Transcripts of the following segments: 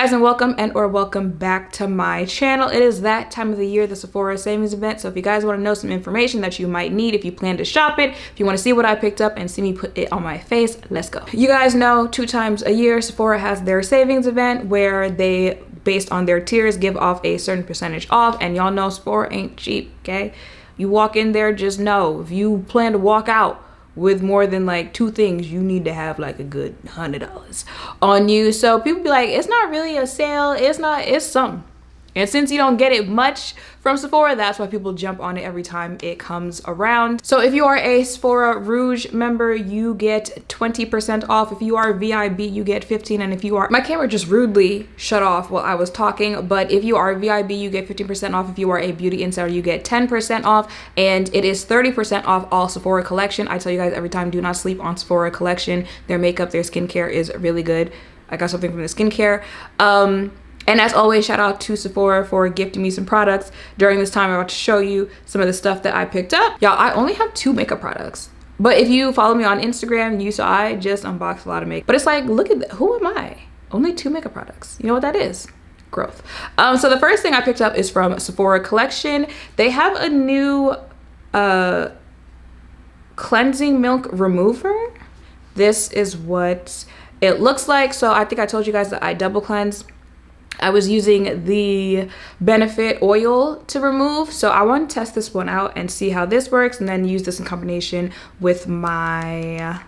guys, and welcome back to my channel. It is that time of the year, the Sephora savings event. So if you guys want to know some information that you might need if you plan to shop it, if you want to see what I picked up and see me put it on my face, let's go. You guys know 2 times a year Sephora has their savings event where they, based on their tiers, give off a certain percentage off, and y'all know Sephora ain't cheap, okay? You walk in there, just know if you plan to walk out with more than like 2 things, you need to have like a good $100 on you. So people be like, it's not really a sale, it's something. And since you don't get it much from Sephora, that's why people jump on it every time it comes around. So if you are a Sephora Rouge member, you get 20% off. If you are VIB, you get 15%. And if you are, my camera just rudely shut off while I was talking, but if you are VIB, you get 15% off. If you are a beauty insider, you get 10% off. And it is 30% off all Sephora collection. I tell you guys every time, do not sleep on Sephora collection. Their makeup, their skincare is really good. I got something from the skincare. And as always, shout out to Sephora for gifting me some products during this time. I'm about to show you some of the stuff that I picked up. Y'all, I only have 2 makeup products. But if you follow me on Instagram, you saw I just unboxed a lot of makeup. But it's like, look at who am I? Only 2 makeup products. You know what that is? Growth. So the first thing I picked up is from Sephora Collection. They have a new cleansing milk remover. This is what it looks like. So I think I told you guys that I double cleanse. I was using the Benefit oil to remove, so I want to test this one out and see how this works, and then use this in combination with my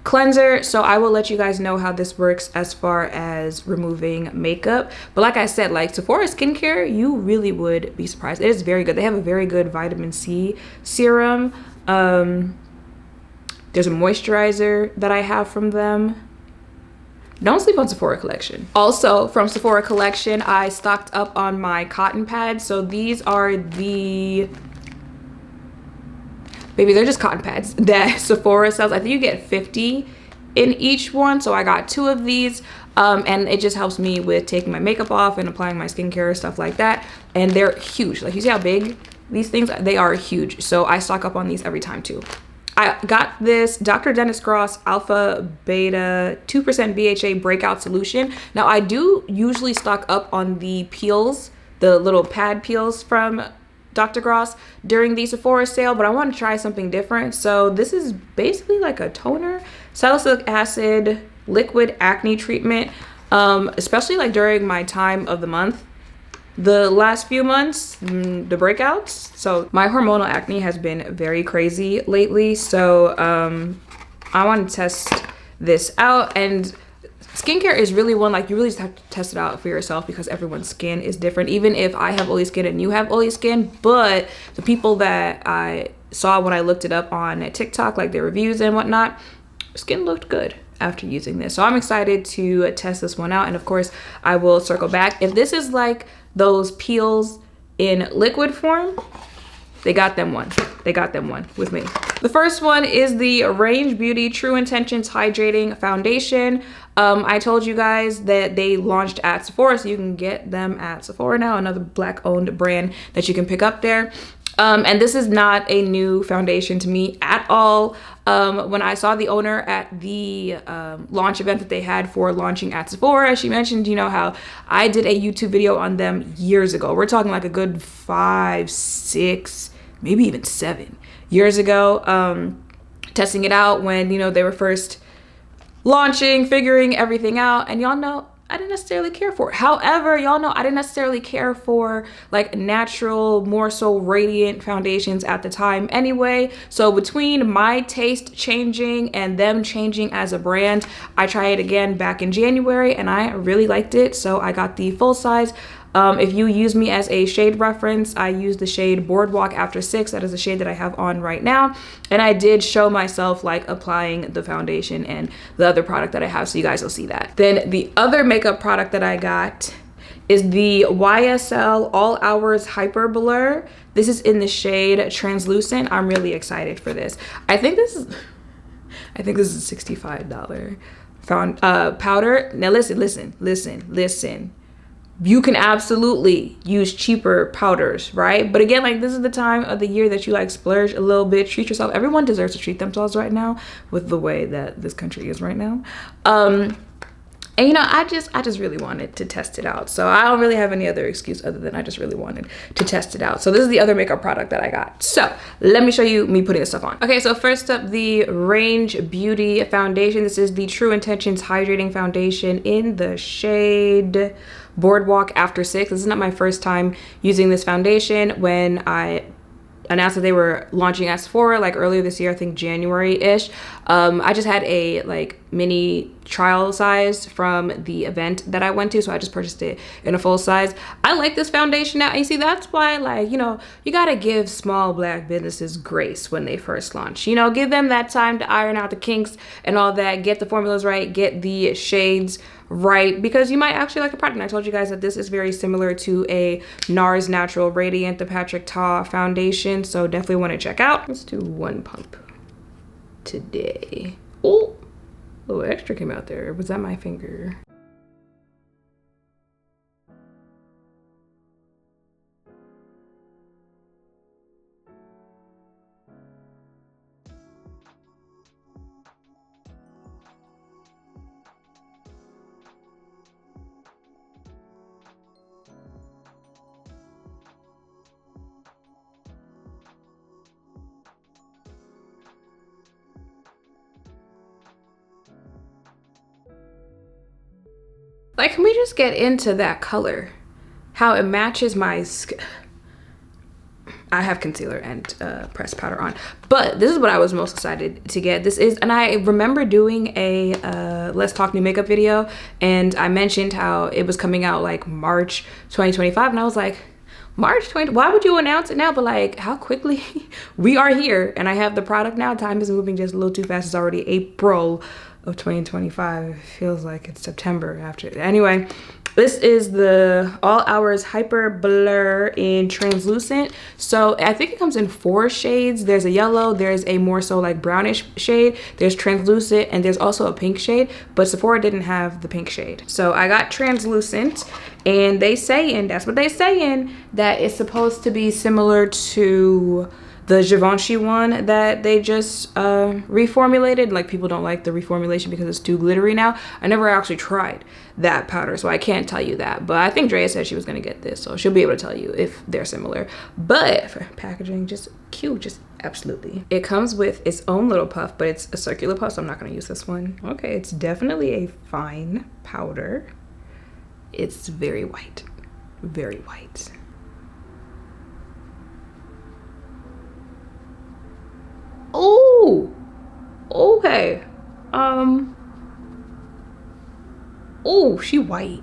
cleanser. So I will let you guys know how this works as far as removing makeup. But like I said, like Sephora skincare, you really would be surprised. It is very good. They have a very good vitamin C serum. There's a moisturizer that I have from them. Don't sleep on Sephora Collection. Also from Sephora Collection, I stocked up on my cotton pads. So these are the, baby, they're just cotton pads that Sephora sells. I think you get 50 in each one. So I got 2 of these, and it just helps me with taking my makeup off and applying my skincare, stuff like that. And they're huge. Like, you see how big these things are? They are huge. So I stock up on these every time too. I got this Dr. Dennis Gross Alpha Beta 2% BHA Breakout Solution. Now, I do usually stock up on the peels, the little pad peels from Dr. Gross during the Sephora sale, but I want to try something different. So this is basically like a toner, salicylic acid, liquid acne treatment, especially like during my time of the month. The last few months, the breakouts. So my hormonal acne has been very crazy lately. So I want to test this out. And skincare is really one, like, you really just have to test it out for yourself because everyone's skin is different. Even if I have oily skin and you have oily skin, but the people that I saw when I looked it up on TikTok, like their reviews and whatnot, skin looked good after using this. So I'm excited to test this one out. And of course, I will circle back. If this is like those peels in liquid form, they got them one. They got them one with me. The first one is the Range Beauty True Intentions Hydrating Foundation. I told you guys that they launched at Sephora, so you can get them at Sephora now, another Black-owned brand that you can pick up there. And this is not a new foundation to me at all. When I saw the owner at the launch event that they had for launching at Sephora, she mentioned, you know, how I did a YouTube video on them years ago. We're talking like a good 5, 6, maybe even 7 years ago, testing it out when, you know, they were first launching, figuring everything out. And y'all know, I didn't necessarily care for it. However, y'all know I didn't necessarily care for like natural, more so radiant foundations at the time anyway. So between my taste changing and them changing as a brand, I tried it again back in January and I really liked it. So I got the full size. If you use me as a shade reference, I use the shade Boardwalk After 6. That is the shade that I have on right now. And I did show myself like applying the foundation and the other product that I have, so you guys will see that. Then the other makeup product that I got is the YSL All Hours Hyper Blur. This is in the shade Translucent. I'm really excited for this. I think this is a $65 powder. Now listen. You can absolutely use cheaper powders, right? But again, like, this is the time of the year that you like splurge a little bit, treat yourself. Everyone deserves to treat themselves right now with the way that this country is right now. And you know, I just really wanted to test it out. So I don't really have any other excuse other than I just really wanted to test it out. So this is the other makeup product that I got. So let me show you me putting this stuff on. Okay, so first up, the Range Beauty foundation. This is the True Intentions Hydrating Foundation in the shade Boardwalk After 6. This is not my first time using this foundation. When I announced that they were launching at Sephora like earlier this year, I think January-ish. I just had a like mini trial size from the event that I went to, so I just purchased it in a full size. I like this foundation now. And you see, that's why, like, you know, you gotta give small Black businesses grace when they first launch. You know, give them that time to iron out the kinks and all that, get the formulas right, get the shades right, because you might actually like the product. And I told you guys that this is very similar to a NARS Natural Radiant, the Patrick Ta foundation, so definitely want to check out. Let's do one pump today. Oh, a little extra came out there. Was that my finger? Like, can we just get into that color? How it matches my skin. I have concealer and pressed powder on, but this is what I was most excited to get. This is, and I remember doing a Let's Talk New Makeup video, and I mentioned how it was coming out like March 2025, and I was like, March 20, why would you announce it now? But like, how quickly we are here, and I have the product now. Time is moving just a little too fast. It's already April of 2025. It feels like it's September after. Anyway, this is the All Hours Hyper Blur in Translucent. So I think it comes in 4 shades. There's a yellow, there's a more so like brownish shade, there's translucent, and there's also a pink shade, but Sephora didn't have the pink shade. So I got translucent, and they saying, that's what they saying, that it's supposed to be similar to the Givenchy one that they just reformulated. Like, people don't like the reformulation because it's too glittery now. I never actually tried that powder, so I can't tell you that. But I think Drea said she was gonna get this, so she'll be able to tell you if they're similar. But for packaging, just cute, just absolutely. It comes with its own little puff, but it's a circular puff, so I'm not gonna use this one. Okay, it's definitely a fine powder. It's very white, very white. Oh, okay. Oh, she white.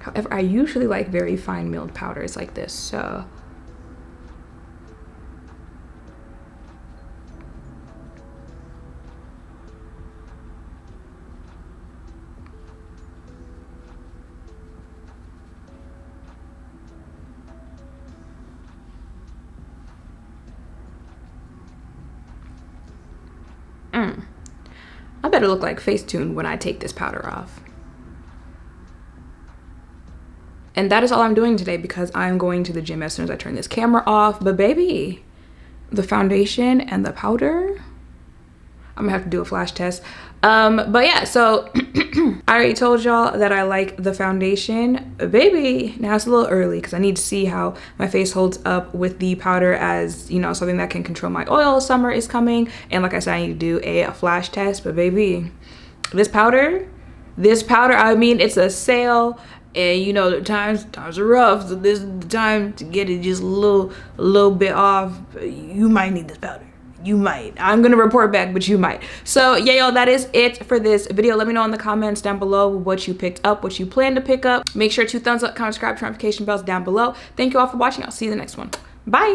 However, I usually like very fine milled powders like this, so. I better look like Facetune when I take this powder off. And that is all I'm doing today because I'm going to the gym as soon as I turn this camera off. But baby, the foundation and the powder, I'm gonna have to do a flash test. But yeah, so I already told y'all that I like the foundation. Baby, now it's a little early because I need to see how my face holds up with the powder, as you know, something that can control my oil. Summer is coming, and like I said, I need to do a flash test. But baby, this powder, I mean, it's a sale, and you know, the times are rough, so this is the time to get it just a little bit off. You might need this powder. You might. I'm gonna report back, but you might. So yeah, y'all, that is it for this video. Let me know in the comments down below what you picked up, what you plan to pick up. Make sure to thumbs up, comment, subscribe, notification bells down below. Thank you all for watching. I'll see you in the next one. Bye.